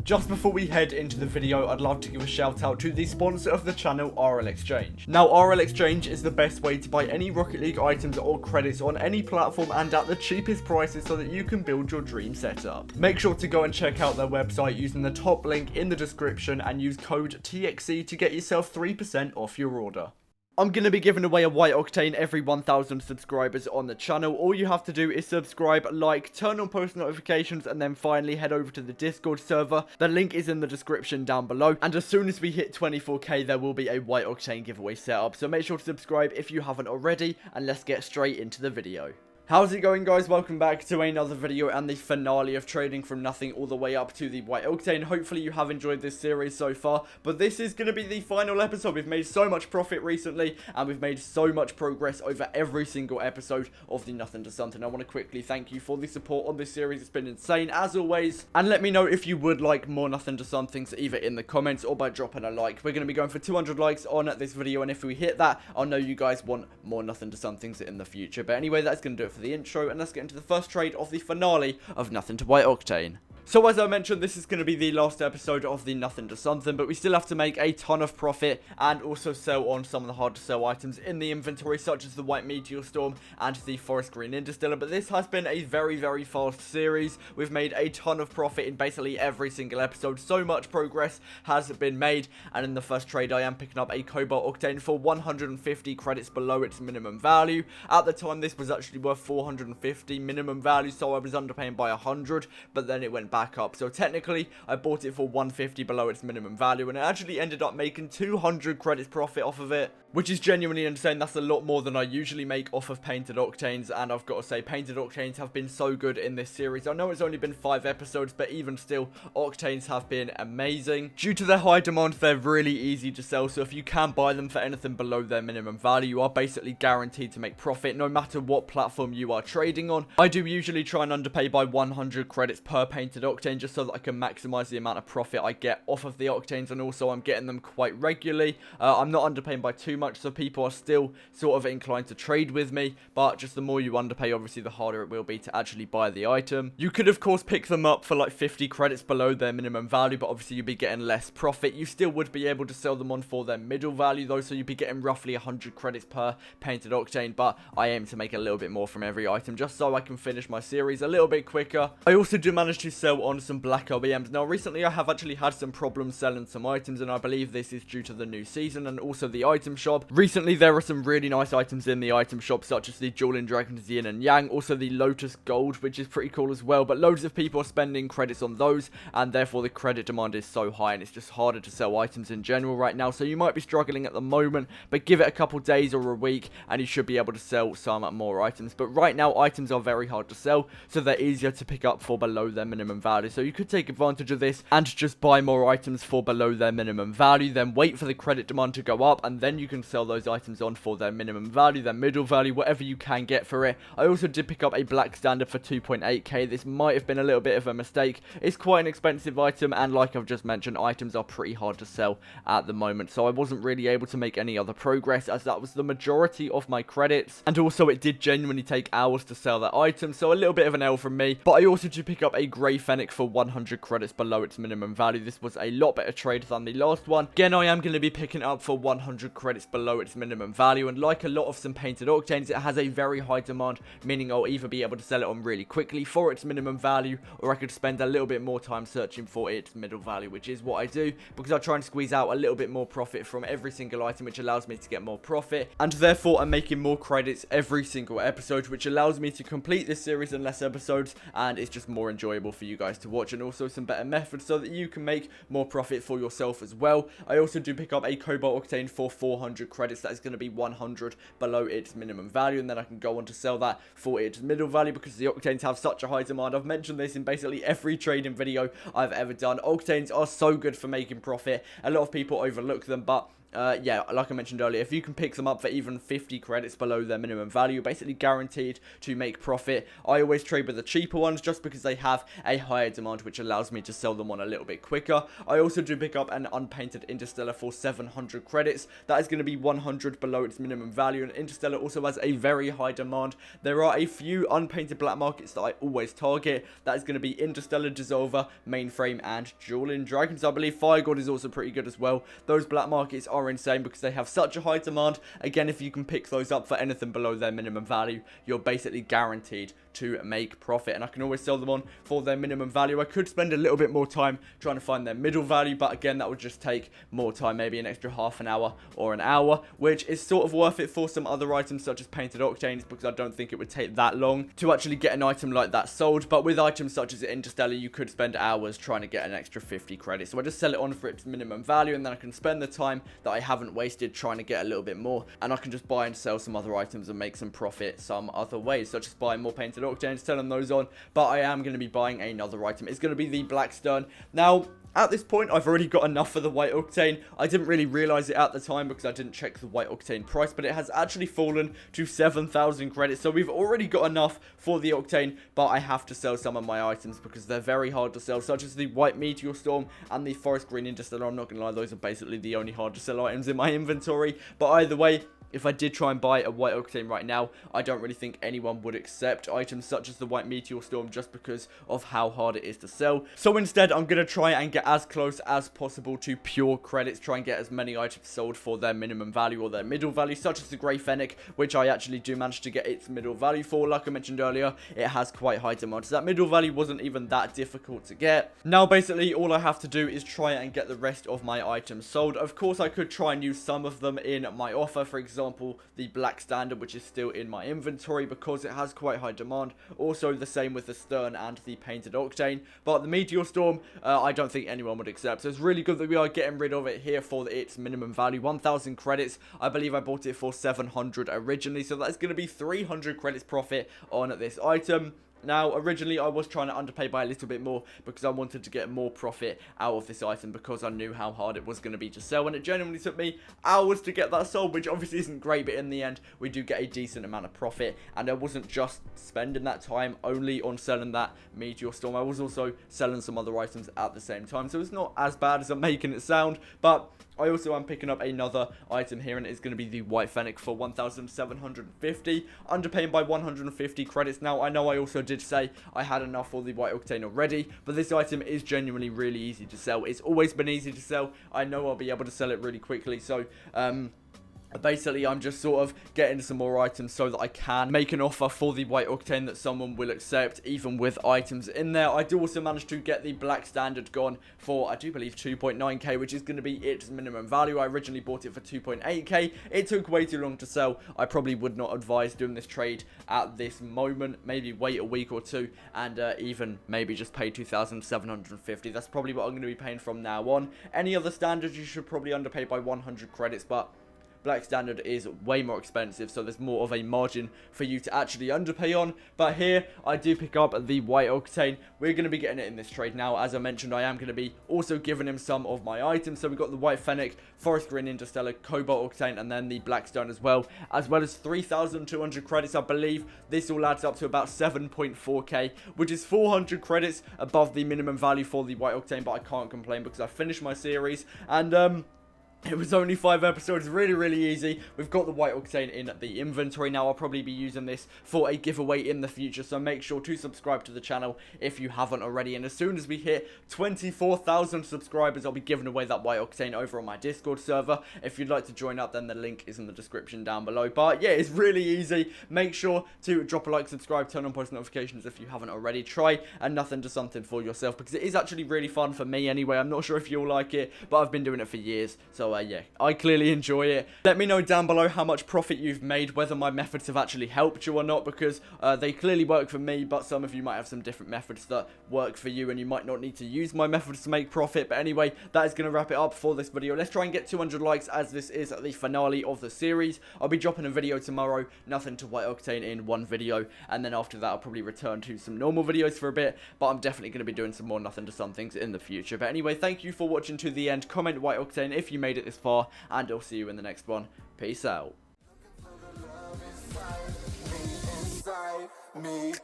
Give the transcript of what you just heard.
Just before we head into the video, I'd love to give a shout out to the sponsor of the channel, RL Exchange. Now, RL Exchange is the best way to buy any Rocket League items or credits on any platform and at the cheapest prices so that you can build your dream setup. Make sure to go and check out their website using the top link in the description and use code TXC to get yourself 3% off your order. I'm going to be giving away a white octane every 1,000 subscribers on the channel. All you have to do is subscribe, like, turn on post notifications, and then finally head over to the Discord server. The link is in the description down below. And as soon as we hit 24k, there will be a white octane giveaway set up. So make sure to subscribe if you haven't already, and let's get straight into the video. How's it going, guys? Welcome back to another video and the finale of trading from nothing all the way up to the white octane. Hopefully you have enjoyed this series so far, but this is going to be the final episode. We've made so much profit recently and we've made so much progress over every single episode of the Nothing to Something. I want to quickly thank you for the support on this series. It's been insane as always, and let me know if you would like more Nothing to Somethings either in the comments or by dropping a like. We're going to be going for 200 likes on this video, and if we hit that, I'll know you guys want more Nothing to Somethings in the future. But anyway, that's going to do it for the intro, and let's get into the first trade of the finale of Nothing to White Octane. So as I mentioned, this is going to be the last episode of the Nothing to Something, but we still have to make a ton of profit and also sell on some of the hard to sell items in the inventory, such as the White Meteor Storm and the Forest Green Indistiller. But this has been a very, very fast series. We've made a ton of profit in basically every single episode. So much progress has been made, and in the first trade I am picking up a Cobalt Octane for 150 credits below its minimum value. At the time, this was actually worth 450 minimum value, so I was underpaying by 100, but then it went back up. So technically, I bought it for 150 below its minimum value, and it actually ended up making 200 credits profit off of it, which is genuinely insane. That's a lot more than I usually make off of Painted Octanes, and I've got to say, Painted Octanes have been so good in this series. I know it's only been 5 episodes, but even still, Octanes have been amazing. Due to their high demand, they're really easy to sell, so if you can buy them for anything below their minimum value, you are basically guaranteed to make profit, no matter what platform you are trading on. I do usually try and underpay by 100 credits per Painted Octane, just so that I can maximize the amount of profit I get off of the Octanes, and also I'm getting them quite regularly. I'm not underpaying by too much, so people are still sort of inclined to trade with me, but just the more you underpay, obviously the harder it will be to actually buy the item. You could of course pick them up for like 50 credits below their minimum value, but obviously you'd be getting less profit. You still would be able to sell them on for their middle value though, so you'd be getting roughly 100 credits per Painted Octane, but I aim to make a little bit more from every item just so I can finish my series a little bit quicker. I also do manage to sell on some black OEMs. Now recently I have actually had some problems selling some items, and I believe this is due to the new season and also the item shop. Recently there are some really nice items in the item shop, such as the Dueling Dragons Yin and Yang, also the Lotus Gold, which is pretty cool as well, but loads of people are spending credits on those, and therefore the credit demand is so high, and it's just harder to sell items in general right now. So you might be struggling at the moment, but give it a couple days or a week and you should be able to sell some more items. But right now items are very hard to sell, so they're easier to pick up for below their minimum value. So you could take advantage of this and just buy more items for below their minimum value, then wait for the credit demand to go up, and then you can sell those items on for their minimum value, their middle value, whatever you can get for it. I also did pick up a Black Standard for 2.8k. This might have been a little bit of a mistake. It's quite an expensive item, and like I've just mentioned, items are pretty hard to sell at the moment, so I wasn't really able to make any other progress, as that was the majority of my credits, and also it did genuinely take hours to sell that item, so a little bit of an L from me. But I also did pick up a Grey Fennec for 100 credits below its minimum value. This was a lot better trade than the last one. Again, I am going to be picking up for 100 credits below its minimum value, and like a lot of some Painted Octanes, it has a very high demand, meaning I'll either be able to sell it on really quickly for its minimum value, or I could spend a little bit more time searching for its middle value, which is what I do, because I try and squeeze out a little bit more profit from every single item, which allows me to get more profit, and therefore I'm making more credits every single episode, which allows me to complete this series in less episodes, and it's just more enjoyable for you guys to watch, and also some better methods so that you can make more profit for yourself as well. I also do pick up a Cobalt Octane for 400 credits. That is going to be 100 below its minimum value, and then I can go on to sell that for its middle value, because the Octanes have such a high demand. I've mentioned this in basically every trading video I've ever done. Octanes are so good for making profit. A lot of people overlook them, but yeah, like I mentioned earlier, if you can pick them up for even 50 credits below their minimum value, basically guaranteed to make profit. I always trade with the cheaper ones just because they have a higher demand, which allows me to sell them on a little bit quicker. I also do pick up an unpainted Interstellar for 700 credits. That is going to be 100 below its minimum value, and Interstellar also has a very high demand. There are a few unpainted black markets that I always target. That is going to be Interstellar, Dissolver, Mainframe, and Dueling Dragons. I believe Fire God is also pretty good as well. Those black markets are insane because they have such a high demand. Again, if you can pick those up for anything below their minimum value, you're basically guaranteed to make profit, and I can always sell them on for their minimum value. I could spend a little bit more time trying to find their middle value, but again, that would just take more time, maybe an extra half an hour or an hour, which is sort of worth it for some other items such as painted octanes, because I don't think it would take that long to actually get an item like that sold. But with items such as Interstellar, you could spend hours trying to get an extra 50 credits, so I just sell it on for its minimum value, and then I can spend the time that I haven't wasted trying to get a little bit more, and I can just buy and sell some other items and make some profit some other ways, such as buying more painted octanes, selling those on. But I am going to be buying another item. It's going to be the Black Stern. Now, at this point, I've already got enough for the white octane. I didn't really realize it at the time because I didn't check the white octane price, but it has actually fallen to 7,000 credits. So we've already got enough for the octane, but I have to sell some of my items because they're very hard to sell, such as the white meteor storm and the forest green Interstellar. I'm not going to lie, those are basically the only hard to sell items in my inventory. But either way, if I did try and buy a white octane right now, I don't really think anyone would accept items such as the white meteor storm just because of how hard it is to sell. So instead, I'm going to try and get as close as possible to pure credits, try and get as many items sold for their minimum value or their middle value, such as the Grey Fennec, which I actually do manage to get its middle value for. Like I mentioned earlier, it has quite high demand, so that middle value wasn't even that difficult to get. Now, basically, all I have to do is try and get the rest of my items sold. Of course, I could try and use some of them in my offer, for example, the Black Standard, which is still in my inventory because it has quite high demand. Also the same with the Stern and the painted octane, but the Meteor Storm, I don't think anyone would accept. So it's really good that we are getting rid of it here for its minimum value, 1,000 credits. I believe I bought it for 700 originally, so that's going to be 300 credits profit on this item. Now, originally, I was trying to underpay by a little bit more because I wanted to get more profit out of this item because I knew how hard it was going to be to sell, and it genuinely took me hours to get that sold, which obviously isn't great, but in the end, we do get a decent amount of profit, and I wasn't just spending that time only on selling that Meteor Storm. I was also selling some other items at the same time, so it's not as bad as I'm making it sound, but I also am picking up another item here, and it's going to be the White Fennec for 1,750, underpaying by 150 credits. Now, I know I also did say I had enough for the White Octane already, but this item is genuinely really easy to sell. It's always been easy to sell. I know I'll be able to sell it really quickly, so basically, I'm just sort of getting some more items so that I can make an offer for the White Octane that someone will accept, even with items in there. I do also manage to get the Black Standard gone for, I do believe, 2.9k, which is going to be its minimum value. I originally bought it for 2.8k. It took way too long to sell. I probably would not advise doing this trade at this moment. Maybe wait a week or two and even maybe just pay 2,750. That's probably what I'm going to be paying from now on. Any other standards, you should probably underpay by 100 credits, but Black Standard is way more expensive, so there's more of a margin for you to actually underpay on. But here, I do pick up the White Octane. We're going to be getting it in this trade now. As I mentioned, I am going to be also giving him some of my items. So we've got the White Fennec, Forest Green Interstellar, Cobalt Octane, and then the Blackstone as well as 3,200 credits. I believe this all adds up to about 7.4k, which is 400 credits above the minimum value for the White Octane, but I can't complain because I finished my series, and it was only 5 episodes, really easy. We've got the White Octane in the inventory now. I'll probably be using this for a giveaway in the future, so make sure to subscribe to the channel if you haven't already. And as soon as we hit 24,000 subscribers, I'll be giving away that White Octane over on my Discord server. If you'd like to join up, then the link is in the description down below. But yeah, it's really easy. Make sure to drop a like, subscribe, turn on post notifications if you haven't already. Try and nothing to something for yourself, because it is actually really fun for me anyway. I'm not sure if you'll like it, but I've been doing it for years, so yeah, I clearly enjoy it. Let me know down below how much profit you've made, whether my methods have actually helped you or not, because they clearly work for me, but some of you might have some different methods that work for you, and you might not need to use my methods to make profit. But anyway, that is going to wrap it up for this video. Let's try and get 200 likes, as this is the finale of the series. I'll be dropping a video tomorrow, nothing to White Octane in one video, and then after that I'll probably return to some normal videos for a bit, but I'm definitely going to be doing some more nothing to some things in the future. But anyway, thank you for watching to the end. Comment White Octane if you made it it this far, and I'll see you in the next one. Peace out. Me.